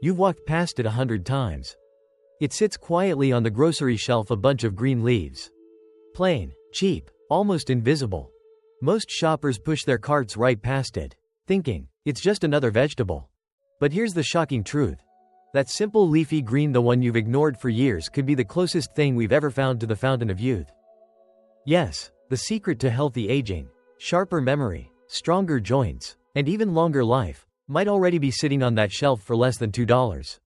You've walked past it 100 times. It sits quietly on the grocery shelf, a bunch of green leaves. Plain, cheap, almost invisible. Most shoppers push their carts right past it, thinking, it's just another vegetable. But here's the shocking truth. That simple leafy green, the one you've ignored for years, could be the closest thing we've ever found to the fountain of youth. Yes, the secret to healthy aging, sharper memory, stronger joints, and even longer life, might already be sitting on that shelf for less than $2.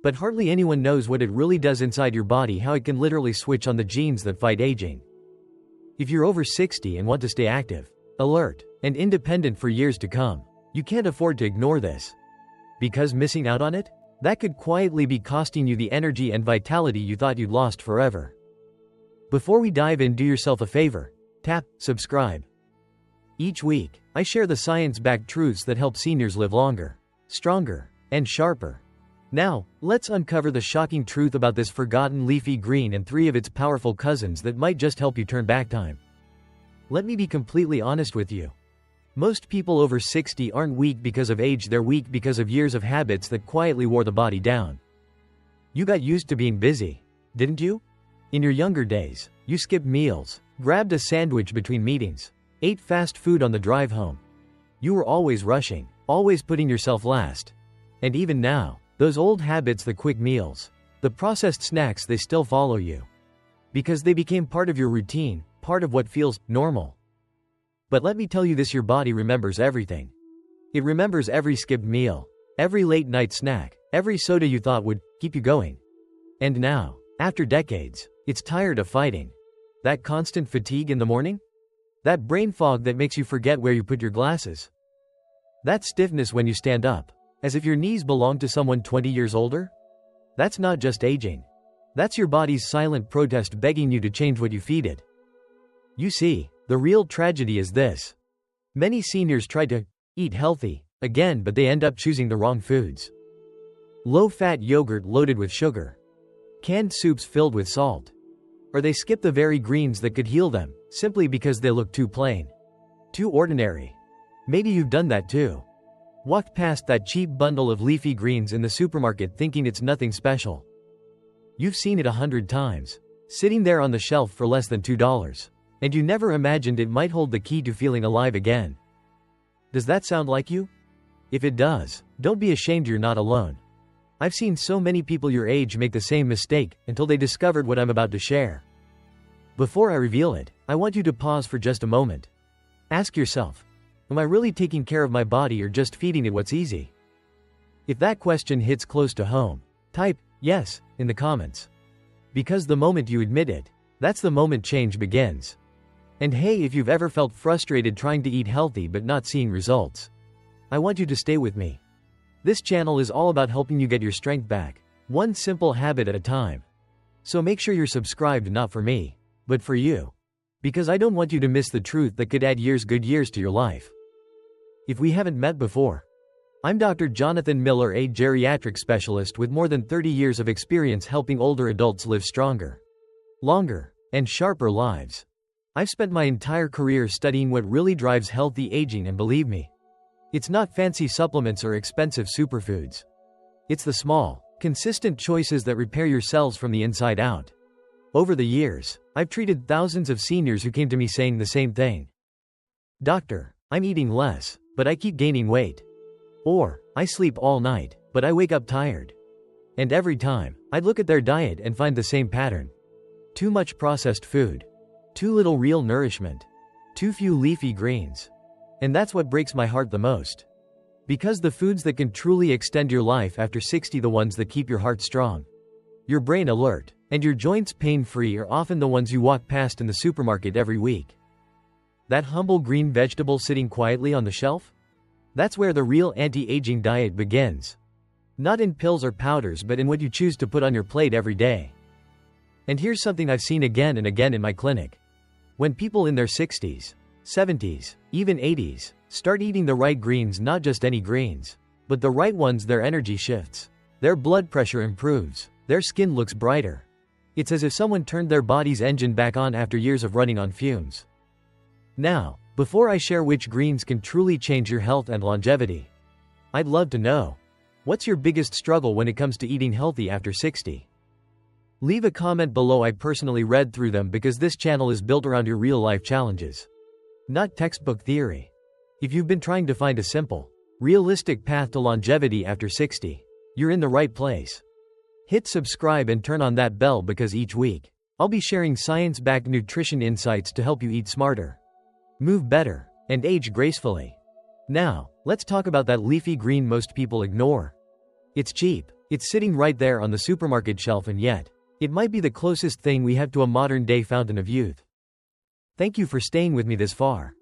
But hardly anyone knows what it really does inside your body, how it can literally switch on the genes that fight aging. If you're over 60 and want to stay active, alert, and independent for years to come, you can't afford to ignore this. Because missing out on it? That could quietly be costing you the energy and vitality you thought you'd lost forever. Before we dive in, do yourself a favor. Tap subscribe. Each week, I share the science-backed truths that help seniors live longer, stronger, and sharper. Now, let's uncover the shocking truth about this forgotten leafy green and 3 of its powerful cousins that might just help you turn back time. Let me be completely honest with you. Most people over 60 aren't weak because of age, they're weak because of years of habits that quietly wore the body down. You got used to being busy, didn't you? In your younger days, you skipped meals, grabbed a sandwich between meetings, ate fast food on the drive home. You were always rushing, always putting yourself last. And even now, those old habits, the quick meals, the processed snacks, they still follow you. Because they became part of your routine, part of what feels normal. But let me tell you this, your body remembers everything. It remembers every skipped meal, every late night snack, every soda you thought would keep you going. And now, after decades, it's tired of fighting. That constant fatigue in the morning? That brain fog that makes you forget where you put your glasses? That stiffness when you stand up, as if your knees belong to someone 20 years older? That's not just aging. That's your body's silent protest begging you to change what you feed it. You see, the real tragedy is this. Many seniors try to eat healthy again, but they end up choosing the wrong foods. Low-fat yogurt loaded with sugar. Canned soups filled with salt. Or they skip the very greens that could heal them, simply because they look too plain. Too ordinary. Maybe you've done that too. Walked past that cheap bundle of leafy greens in the supermarket thinking it's nothing special. You've seen it 100 times, sitting there on the shelf for less than $2. And you never imagined it might hold the key to feeling alive again. Does that sound like you? If it does, don't be ashamed, you're not alone. I've seen so many people your age make the same mistake until they discovered what I'm about to share. Before I reveal it, I want you to pause for just a moment. Ask yourself, am I really taking care of my body or just feeding it what's easy? If that question hits close to home, type yes in the comments. Because the moment you admit it, that's the moment change begins. And hey, if you've ever felt frustrated trying to eat healthy but not seeing results, I want you to stay with me. This channel is all about helping you get your strength back, one simple habit at a time. So make sure you're subscribed, not for me, but for you. Because I don't want you to miss the truth that could add good years to your life. If we haven't met before, I'm Dr. Jonathan Miller, a geriatric specialist with more than 30 years of experience helping older adults live stronger, longer, and sharper lives. I've spent my entire career studying what really drives healthy aging, and believe me, it's not fancy supplements or expensive superfoods. It's the small, consistent choices that repair your cells from the inside out. Over the years, I've treated thousands of seniors who came to me saying the same thing. Doctor, I'm eating less, but I keep gaining weight. Or, I sleep all night, but I wake up tired. And every time, I'd look at their diet and find the same pattern. Too much processed food. Too little real nourishment. Too few leafy greens. And that's what breaks my heart the most. Because the foods that can truly extend your life after 60, the ones that keep your heart strong, your brain alert, and your joints pain-free, are often the ones you walk past in the supermarket every week. That humble green vegetable sitting quietly on the shelf? That's where the real anti-aging diet begins. Not in pills or powders, but in what you choose to put on your plate every day. And here's something I've seen again and again in my clinic. When people in their 60s, 70s, even 80s, start eating the right greens, not just any greens, but the right ones, their energy shifts. Their blood pressure improves. Their skin looks brighter. It's as if someone turned their body's engine back on after years of running on fumes. Now, before I share which greens can truly change your health and longevity, I'd love to know, What's your biggest struggle when it comes to eating healthy after 60? Leave a comment below. I personally read through them because this channel is built around your real-life challenges, not textbook theory. If you've been trying to find a simple, realistic path to longevity after 60, you're in the right place. Hit subscribe and turn on that bell because each week, I'll be sharing science-backed nutrition insights to help you eat smarter, move better, and age gracefully. Now, let's talk about that leafy green most people ignore. It's cheap, it's sitting right there on the supermarket shelf, and yet, it might be the closest thing we have to a modern-day fountain of youth. Thank you for staying with me this far.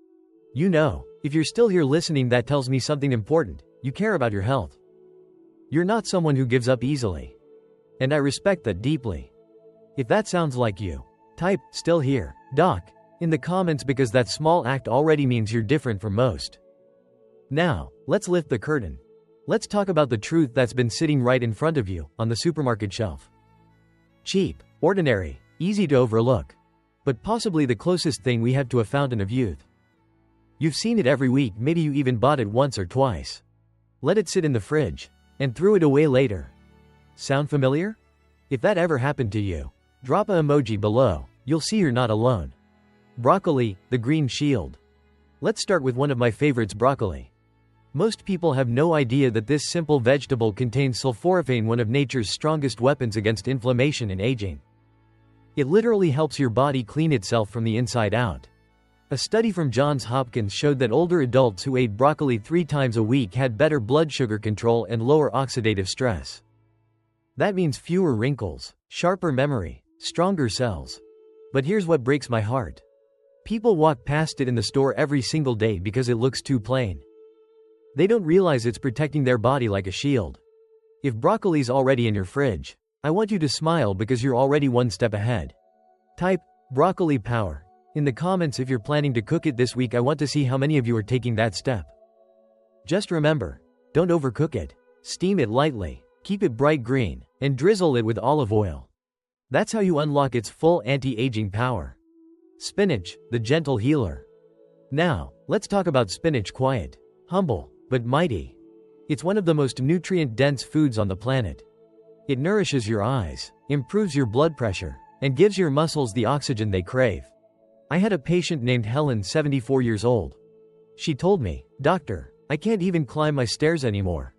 You know, if you're still here listening, that tells me something important. You care about your health. You're not someone who gives up easily. And I respect that deeply. If that sounds like you, type, "Still here, Doc," in the comments because that small act already means you're different from most. Now, let's lift the curtain. Let's talk about the truth that's been sitting right in front of you, on the supermarket shelf. Cheap, ordinary, easy to overlook, but possibly the closest thing we have to a fountain of youth. You've seen it every week, maybe you even bought it once or twice. Let it sit in the fridge, and threw it away later. Sound familiar? If that ever happened to you, drop an emoji below, you'll see you're not alone. Broccoli, the green shield. Let's start with one of my favorites, broccoli. Most people have no idea that this simple vegetable contains sulforaphane, one of nature's strongest weapons against inflammation and aging. It literally helps your body clean itself from the inside out. A study from Johns Hopkins showed that older adults who ate broccoli 3 times a week had better blood sugar control and lower oxidative stress. That means fewer wrinkles, sharper memory, stronger cells. But here's what breaks my heart. People walk past it in the store every single day because it looks too plain. They don't realize it's protecting their body like a shield. If broccoli's already in your fridge, I want you to smile because you're already one step ahead. Type, "broccoli power," in the comments if you're planning to cook it this week. I want to see how many of you are taking that step. Just remember, don't overcook it. Steam it lightly, keep it bright green, and drizzle it with olive oil. That's how you unlock its full anti-aging power. Spinach, the gentle healer. Now, let's talk about spinach. Quiet, humble, but mighty. It's one of the most nutrient-dense foods on the planet. It nourishes your eyes, improves your blood pressure, and gives your muscles the oxygen they crave. I had a patient named Helen, 74 years old. She told me, "Doctor, I can't even climb my stairs anymore."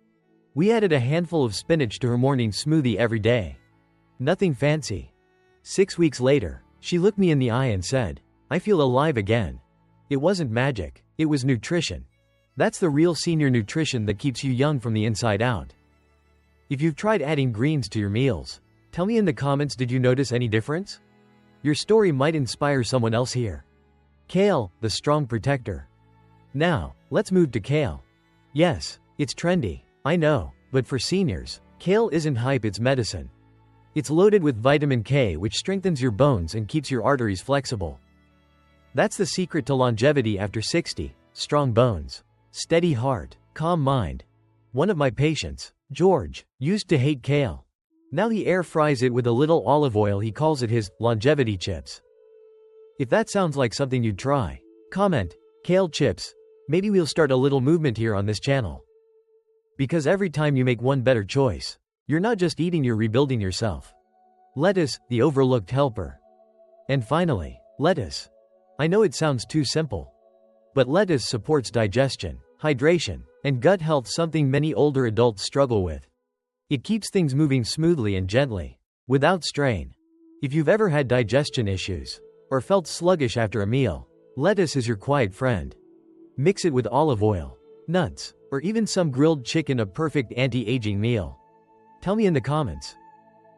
We added a handful of spinach to her morning smoothie every day. Nothing fancy. 6 weeks later, she looked me in the eye and said, "I feel alive again." It wasn't magic, it was nutrition. That's the real senior nutrition that keeps you young from the inside out. If you've tried adding greens to your meals, tell me in the comments, did you notice any difference? Your story might inspire someone else here. Kale, the strong protector. Now, let's move to kale. Yes, it's trendy, I know, but for seniors, kale isn't hype, it's medicine. It's loaded with vitamin K, which strengthens your bones and keeps your arteries flexible. That's the secret to longevity after 60, strong bones, steady heart, calm mind. One of my patients, George, used to hate kale. Now he air fries it with a little olive oil. He calls it his longevity chips. If that sounds like something you'd try, comment, "Kale chips." Maybe we'll start a little movement here on this channel. Because every time you make one better choice, you're not just eating, you're rebuilding yourself. Lettuce, the overlooked helper. And finally, lettuce. I know it sounds too simple. But lettuce supports digestion, hydration, and gut health, something many older adults struggle with. It keeps things moving smoothly and gently, without strain. If you've ever had digestion issues, or felt sluggish after a meal, lettuce is your quiet friend. Mix it with olive oil, nuts, or even some grilled chicken, a perfect anti-aging meal. Tell me in the comments,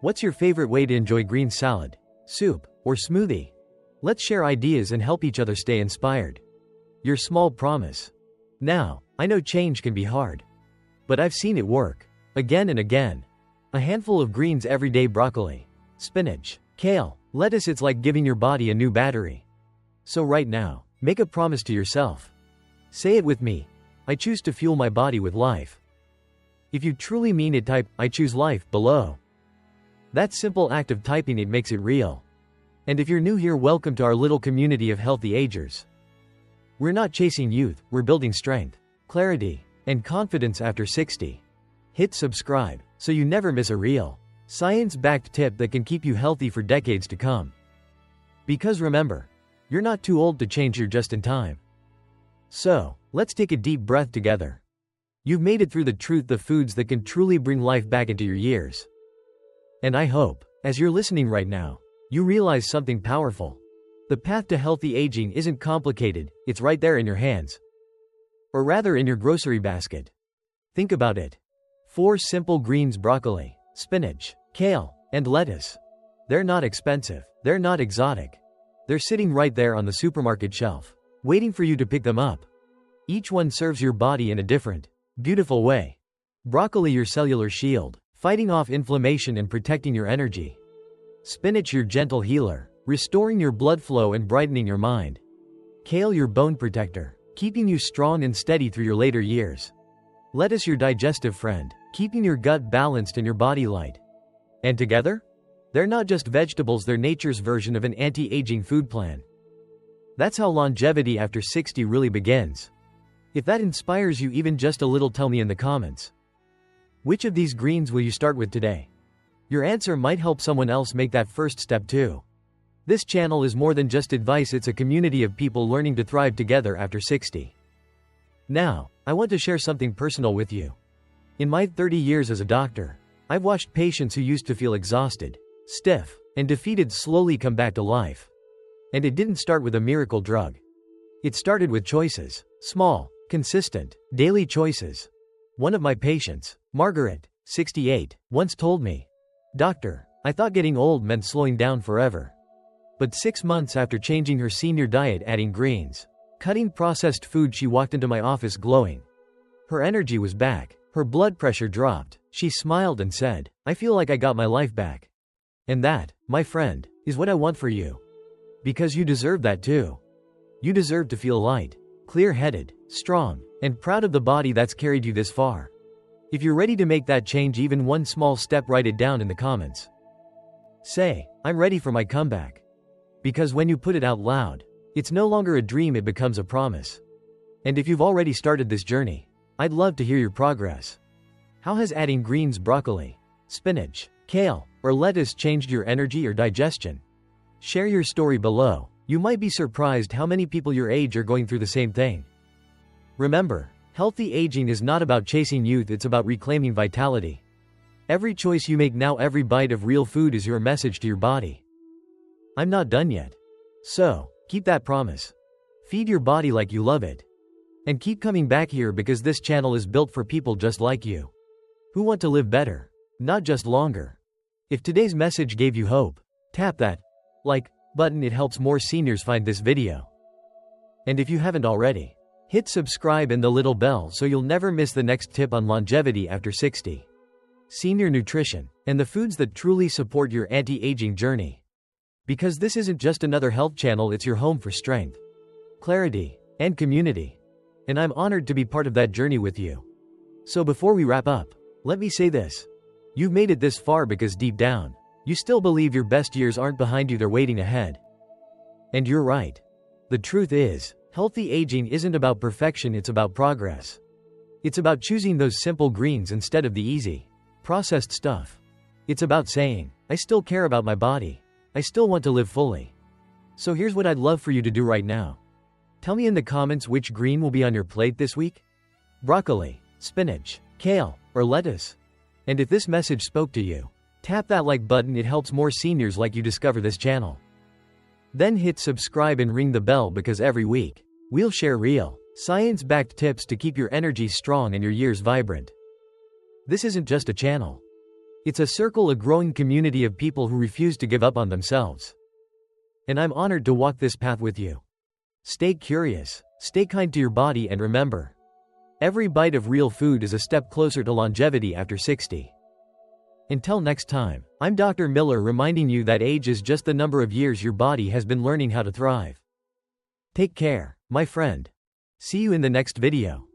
what's your favorite way to enjoy green salad, soup, or smoothie? Let's share ideas and help each other stay inspired. Your small promise. Now, I know change can be hard, but I've seen it work. Again and again. A handful of greens every day: broccoli, spinach, kale, lettuce. It's like giving your body a new battery. So right now, make a promise to yourself. Say it with me. I choose to fuel my body with life. If you truly mean it, type, "I choose life," below. That simple act of typing it makes it real. And if you're new here, welcome to our little community of healthy agers. We're not chasing youth, we're building strength, clarity, and confidence after 60. Hit subscribe so you never miss a real, science-backed tip that can keep you healthy for decades to come. Because remember, you're not too old to change, you're just in time. So, let's take a deep breath together. You've made it through the truth, the foods that can truly bring life back into your years. And I hope, as you're listening right now, you realize something powerful. The path to healthy aging isn't complicated, it's right there in your hands. Or rather, in your grocery basket. Think about it. 4 simple greens: broccoli, spinach, kale, and lettuce. They're not expensive, they're not exotic. They're sitting right there on the supermarket shelf, waiting for you to pick them up. Each one serves your body in a different, beautiful way. Broccoli, your cellular shield, fighting off inflammation and protecting your energy. Spinach, your gentle healer, restoring your blood flow and brightening your mind. Kale, your bone protector, keeping you strong and steady through your later years. Lettuce, your digestive friend, keeping your gut balanced and your body light. And together, they're not just vegetables, they're nature's version of an anti-aging food plan. That's how longevity after 60 really begins. If that inspires you even just a little, tell me in the comments. Which of these greens will you start with today? Your answer might help someone else make that first step too. This channel is more than just advice, it's a community of people learning to thrive together after 60. Now, I want to share something personal with you. In my 30 years as a doctor, I've watched patients who used to feel exhausted, stiff, and defeated slowly come back to life. And it didn't start with a miracle drug. It started with choices, small, consistent, daily choices. One of my patients, Margaret, 68, once told me, "Doctor, I thought getting old meant slowing down forever." But 6 months after changing her senior diet, adding greens, cutting processed food, she walked into my office glowing. Her energy was back, her blood pressure dropped, she smiled and said, "I feel like I got my life back." And that, my friend, is what I want for you. Because you deserve that too. You deserve to feel light, clear-headed, strong, and proud of the body that's carried you this far. If you're ready to make that change, even one small step, write it down in the comments. Say, "I'm ready for my comeback." Because when you put it out loud, it's no longer a dream, it becomes a promise. And if you've already started this journey, I'd love to hear your progress. How has adding greens, broccoli, spinach, kale, or lettuce changed your energy or digestion? Share your story below. You might be surprised how many people your age are going through the same thing. Remember, healthy aging is not about chasing youth, it's about reclaiming vitality. Every choice you make now, every bite of real food is your message to your body. I'm not done yet. So, keep that promise. Feed your body like you love it. And keep coming back here, because this channel is built for people just like you, who want to live better, not just longer. If today's message gave you hope, tap that like button, it helps more seniors find this video. And if you haven't already, hit subscribe and the little bell so you'll never miss the next tip on longevity after 60. Senior nutrition, and the foods that truly support your anti-aging journey. Because this isn't just another health channel, it's your home for strength, clarity, and community. And I'm honored to be part of that journey with you. So before we wrap up, let me say this. You've made it this far because deep down, you still believe your best years aren't behind you, they're waiting ahead. And you're right. The truth is, healthy aging isn't about perfection, it's about progress. It's about choosing those simple greens instead of the easy, processed stuff. It's about saying, "I still care about my body. I still want to live fully." So here's what I'd love for you to do right now. Tell me in the comments which green will be on your plate this week. Broccoli, spinach, kale, or lettuce. And if this message spoke to you, tap that like button, it helps more seniors like you discover this channel. Then hit subscribe and ring the bell, because every week, we'll share real, science-backed tips to keep your energy strong and your years vibrant. This isn't just a channel. It's a circle, a growing community of people who refuse to give up on themselves. And I'm honored to walk this path with you. Stay curious, stay kind to your body, and remember, every bite of real food is a step closer to longevity after 60. Until next time, I'm Dr. Miller, reminding you that age is just the number of years your body has been learning how to thrive. Take care, my friend. See you in the next video.